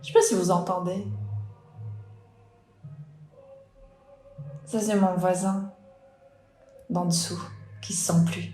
Je sais pas si vous entendez. Ça, c'est mon voisin d'en dessous qui se sent plus.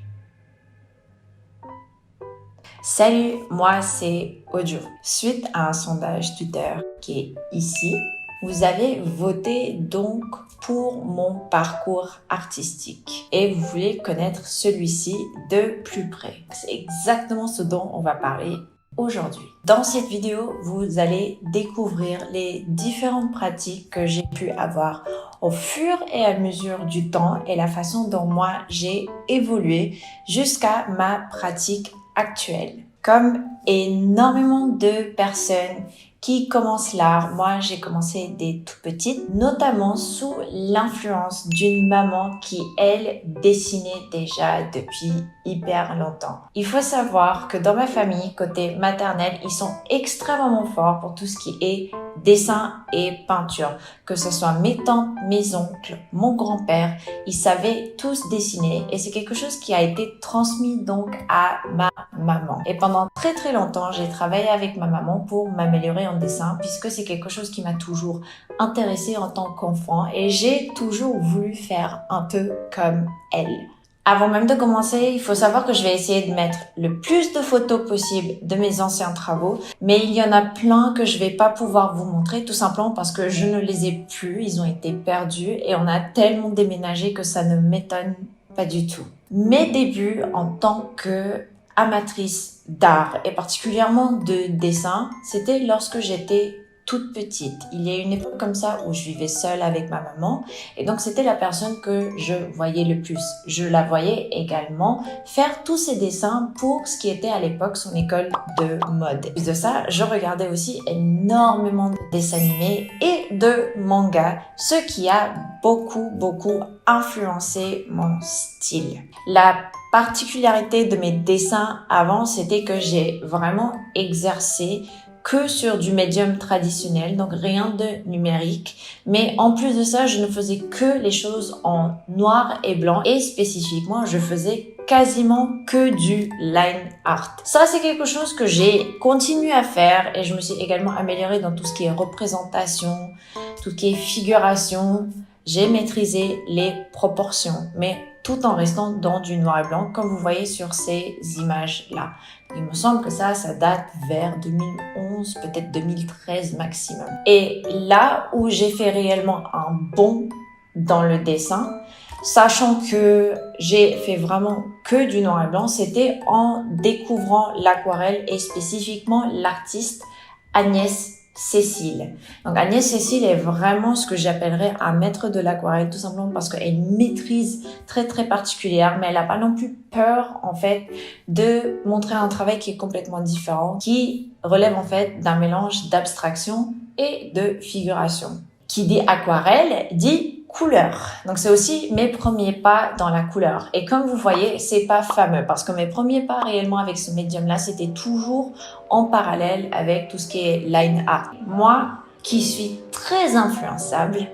Salut, moi c'est Audio. Suite à un sondage Twitter qui est ici, vous avez voté donc pour mon parcours artistique et vous voulez connaître celui-ci de plus près. C'est exactement ce dont on va parler aujourd'hui. Dans cette vidéo, vous allez découvrir les différentes pratiques que j'ai pu avoir au fur et à mesure du temps et la façon dont moi j'ai évolué jusqu'à ma pratique actuelle. Comme énormément de personnes qui commencent l'art, moi j'ai commencé dès toute petite, notamment sous l'influence d'une maman qui, elle, dessinait déjà depuis hyper longtemps. Il faut savoir que dans ma famille, côté maternel, ils sont extrêmement forts pour tout ce qui est dessin et peinture. Que ce soit mes tantes, mes oncles, mon grand-père, ils savaient tous dessiner et c'est quelque chose qui a été transmis donc à ma maman. Et pendant très très longtemps, j'ai travaillé avec ma maman pour m'améliorer en dessin puisque c'est quelque chose qui m'a toujours intéressée en tant qu'enfant et j'ai toujours voulu faire un peu comme elle. Avant même de commencer, il faut savoir que je vais essayer de mettre le plus de photos possible de mes anciens travaux, mais il y en a plein que je vais pas pouvoir vous montrer tout simplement parce que je ne les ai plus, ils ont été perdus et on a tellement déménagé que ça ne m'étonne pas du tout. Mes débuts en tant que amatrice d'art et particulièrement de dessin, c'était lorsque j'étais toute petite. Il y a une époque comme ça où je vivais seule avec ma maman et donc c'était la personne que je voyais le plus. Je la voyais également faire tous ses dessins pour ce qui était à l'époque son école de mode. En plus de ça, je regardais aussi énormément de dessins animés et de mangas, ce qui a beaucoup influencé mon style. La particularité de mes dessins avant, c'était que j'ai vraiment exercé que sur du médium traditionnel, donc rien de numérique. Mais en plus de ça, je ne faisais que les choses en noir et blanc et spécifiquement, je faisais quasiment que du line art. Ça, c'est quelque chose que j'ai continué à faire et je me suis également améliorée dans tout ce qui est représentation, tout ce qui est figuration. J'ai maîtrisé les proportions, mais tout en restant dans du noir et blanc, comme vous voyez sur ces images-là. Il me semble que ça date vers 2011, peut-être 2013 maximum. Et là où j'ai fait réellement un bond dans le dessin, sachant que j'ai fait vraiment que du noir et blanc, c'était en découvrant l'aquarelle et spécifiquement l'artiste Agnès Cécile. Donc Agnès Cécile est vraiment ce que j'appellerais un maître de l'aquarelle, tout simplement parce qu'elle maîtrise très particulière, mais elle n'a pas non plus peur en fait de montrer un travail qui est complètement différent, qui relève en fait d'un mélange d'abstraction et de figuration. Qui dit aquarelle dit couleur. Donc c'est aussi mes premiers pas dans la couleur. Et comme vous voyez, c'est pas fameux parce que mes premiers pas réellement avec ce médium-là, c'était toujours en parallèle avec tout ce qui est line art. Moi, qui suis très influençable,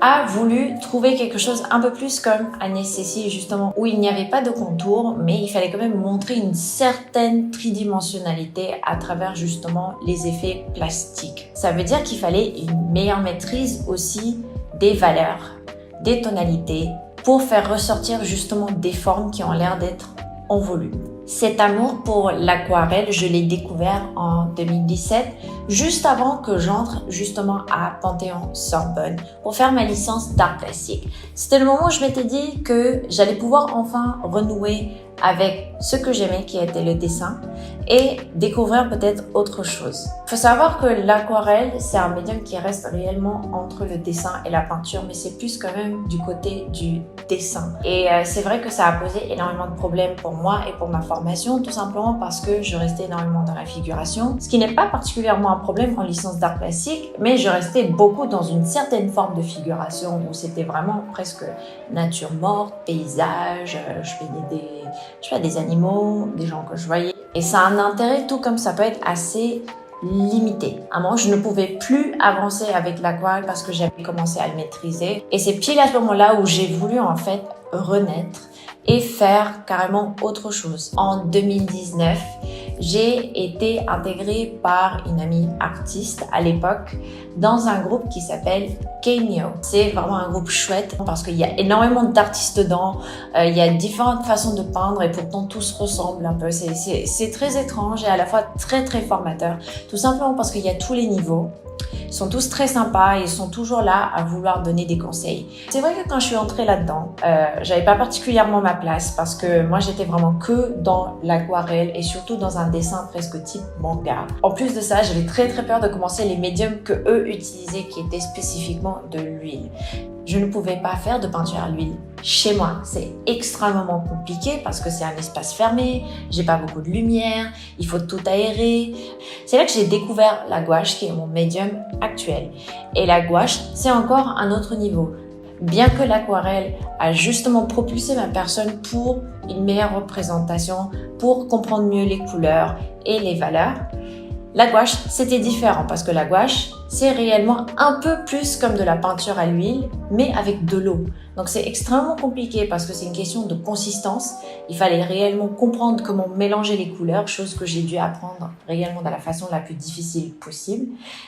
a voulu trouver quelque chose un peu plus comme Agnès Cécile, justement, où il n'y avait pas de contour, mais il fallait quand même montrer une certaine tridimensionnalité à travers justement les effets plastiques. Ça veut dire qu'il fallait une meilleure maîtrise aussi des valeurs, des tonalités, pour faire ressortir justement des formes qui ont l'air d'être en volume. Cet amour pour l'aquarelle, je l'ai découvert en 2017, juste avant que j'entre justement à Panthéon-Sorbonne pour faire ma licence d'art plastique. C'était le moment où je m'étais dit que j'allais pouvoir enfin renouer avec ce que j'aimais qui était le dessin et découvrir peut-être autre chose. Il faut savoir que l'aquarelle, c'est un médium qui reste réellement entre le dessin et la peinture, mais c'est plus quand même du côté du dessin. Et c'est vrai que ça a posé énormément de problèmes pour moi et pour ma formation, tout simplement parce que je restais énormément dans la figuration, ce qui n'est pas particulièrement un problème en licence d'art plastique, mais je restais beaucoup dans une certaine forme de figuration où c'était vraiment presque nature morte, paysage, je fais des animaux, des gens que je voyais. Et ça a un intérêt, tout comme ça peut être assez limité. À un moment, je ne pouvais plus avancer avec l'aquarelle parce que j'avais commencé à le maîtriser. Et c'est pile à ce moment-là où j'ai voulu en fait renaître et faire carrément autre chose. En 2019, j'ai été intégrée par une amie artiste à l'époque dans un groupe qui s'appelle Kenyo. C'est vraiment un groupe chouette parce qu'il y a énormément d'artistes dedans, il y a différentes façons de peindre et pourtant tous se ressemblent un peu. C'est très étrange et à la fois très très formateur, tout simplement parce qu'il y a tous les niveaux. Ils sont tous très sympas et ils sont toujours là à vouloir donner des conseils. C'est vrai que quand je suis entrée là-dedans, j'avais pas particulièrement ma place parce que moi j'étais vraiment que dans l'aquarelle et surtout dans un dessin presque type manga. En plus de ça, j'avais très très peur de commencer les médiums que eux utilisaient qui étaient spécifiquement de l'huile. Je ne pouvais pas faire de peinture à l'huile chez moi. C'est extrêmement compliqué parce que c'est un espace fermé, j'ai pas beaucoup de lumière, il faut tout aérer. C'est là que j'ai découvert la gouache qui est mon médium actuel. Et la gouache, c'est encore un autre niveau. Bien que l'aquarelle a justement propulsé ma personne pour une meilleure représentation, pour comprendre mieux les couleurs et les valeurs, la gouache, c'était différent parce que la gouache, c'est réellement un peu plus comme de la peinture à l'huile, mais avec de l'eau. Donc c'est extrêmement compliqué parce que c'est une question de consistance. Il fallait réellement comprendre comment mélanger les couleurs, chose que j'ai dû apprendre réellement de la façon la plus difficile possible.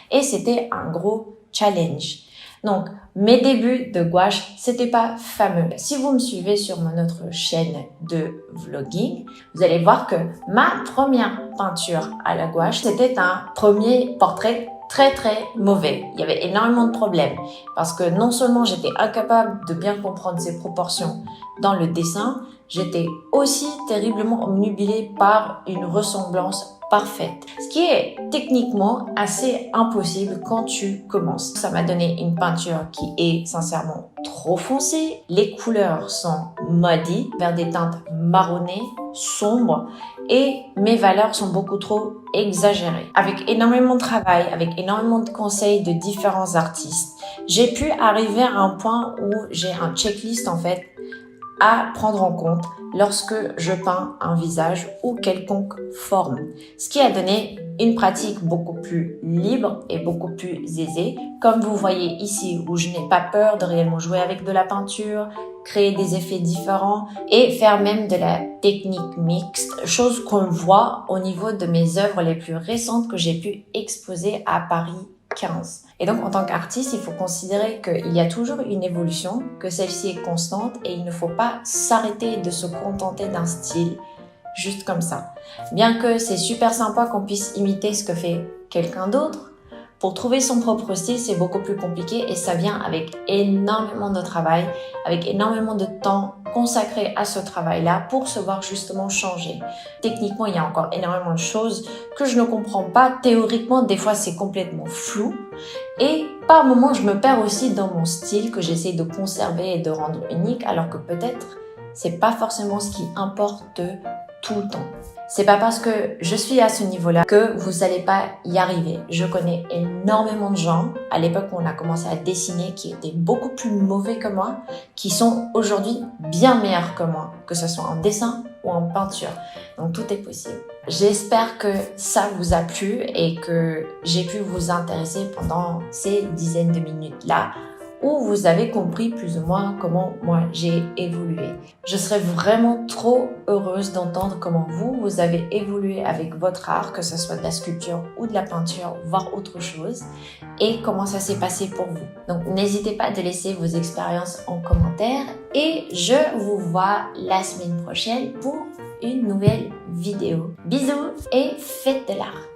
Et c'était un gros challenge. Donc, mes débuts de gouache, c'était pas fameux. Si vous me suivez sur notre chaîne de vlogging, vous allez voir que ma première peinture à la gouache, c'était un premier portrait très très mauvais. Il y avait énormément de problèmes parce que non seulement j'étais incapable de bien comprendre ses proportions dans le dessin, j'étais aussi terriblement obnubilée par une ressemblance parfaite. Ce qui est techniquement assez impossible quand tu commences. Ça m'a donné une peinture qui est sincèrement trop foncée. Les couleurs sont muddy, vers des teintes marronnées, sombres, et mes valeurs sont beaucoup trop exagérées. Avec énormément de travail, avec énormément de conseils de différents artistes, j'ai pu arriver à un point où j'ai un checklist en fait à prendre en compte lorsque je peins un visage ou quelconque forme. Ce qui a donné une pratique beaucoup plus libre et beaucoup plus aisée. Comme vous voyez ici où je n'ai pas peur de réellement jouer avec de la peinture, créer des effets différents et faire même de la technique mixte, chose qu'on voit au niveau de mes œuvres les plus récentes que j'ai pu exposer à Paris 15. Et donc, en tant qu'artiste, il faut considérer qu'il y a toujours une évolution, que celle-ci est constante et il ne faut pas s'arrêter de se contenter d'un style juste comme ça. Bien que c'est super sympa qu'on puisse imiter ce que fait quelqu'un d'autre, pour trouver son propre style, c'est beaucoup plus compliqué et ça vient avec énormément de travail, avec énormément de temps consacré à ce travail-là pour se voir justement changer. Techniquement, il y a encore énormément de choses que je ne comprends pas. Théoriquement, des fois, c'est complètement flou. Et par moments, je me perds aussi dans mon style que j'essaie de conserver et de rendre unique, alors que peut-être, c'est pas forcément ce qui importe tout le temps. C'est pas parce que je suis à ce niveau-là que vous allez pas y arriver. Je connais énormément de gens, à l'époque où on a commencé à dessiner, qui étaient beaucoup plus mauvais que moi, qui sont aujourd'hui bien meilleurs que moi, que ce soit en dessin ou en peinture. Donc tout est possible. J'espère que ça vous a plu et que j'ai pu vous intéresser pendant ces dizaines de minutes-là, où vous avez compris plus ou moins comment moi j'ai évolué. Je serais vraiment trop heureuse d'entendre comment vous avez évolué avec votre art, que ce soit de la sculpture ou de la peinture, voire autre chose, et comment ça s'est passé pour vous. Donc n'hésitez pas de laisser vos expériences en commentaire et je vous vois la semaine prochaine pour une nouvelle vidéo. Bisous et faites de l'art!